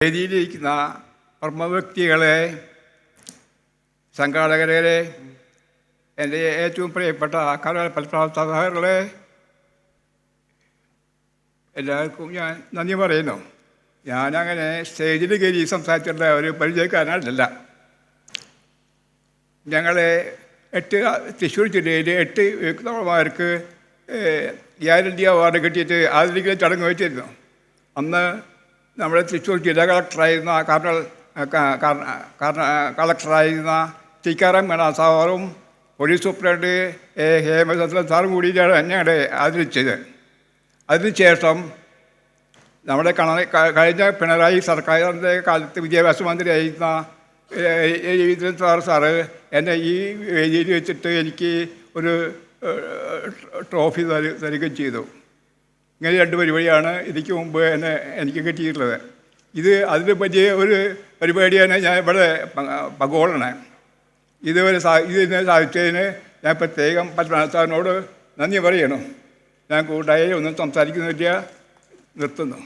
വേദിയിലിരിക്കുന്ന പ്രമുഖവ്യക്തികളെ, സംഘാടകരെ, എൻ്റെ ഏറ്റവും പ്രിയപ്പെട്ട കലാപ്രവർത്തകരെ, എല്ലാവർക്കും ഞാൻ നന്ദി പറയുന്നു. ഞാനങ്ങനെ സ്റ്റേജിൽ കയറി സംസാരിച്ചിട്ടുള്ള ഒരു പരിചയക്കാരനല്ല. ഞങ്ങളെ തൃശ്ശൂർ ജില്ലയിൽ 8 വ്യക്തിമാർക്ക് ഗ്യാരണ്ടി അവാർഡ് കിട്ടിയിട്ട് ആദരിക്കുന്ന ചടങ്ങ് വെച്ചിരുന്നു. അന്ന് നമ്മുടെ തൃശ്ശൂർ ജില്ലാ കളക്ടറായിരുന്ന കളക്ടറായിരുന്ന ടിക്കാറാം മീണ സാറും പോലീസ് സൂപ്രണ്ട് ഹേമചന്ദ്രൻ സാറും കൂടിയിട്ടാണ് ഞങ്ങളെ ആദരിച്ചത്. അതിനുശേഷം നമ്മുടെ കഴിഞ്ഞ പിണറായി സർക്കാരിൻ്റെ കാലത്ത് വിദ്യാഭ്യാസ മന്ത്രിയായിരുന്ന രവീന്ദ്രൻ സാറ് എന്നെ ഈ വേദിയിൽ വെച്ചിട്ട് എനിക്ക് ഒരു ട്രോഫി തരികയും ചെയ്തു. ഇങ്ങനെ 2 പരിപാടിയാണ് ഇതിക്ക് മുമ്പ് എനിക്ക് കിട്ടിയിട്ടുള്ളത്. അതിനെ പറ്റിയ ഒരു പരിപാടിയാണ് ഞാൻ ഇവിടെ പങ്കോളണേ. ഇതിനെ സാധിച്ചതിന് ഞാൻ പ്രത്യേകം പത്മനാഭ സാറിനോട് നന്ദി പറയണം. ഞാൻ കൂടുതലായി ഒന്നും സംസാരിക്കുന്നില്ല, നിർത്തുന്നു.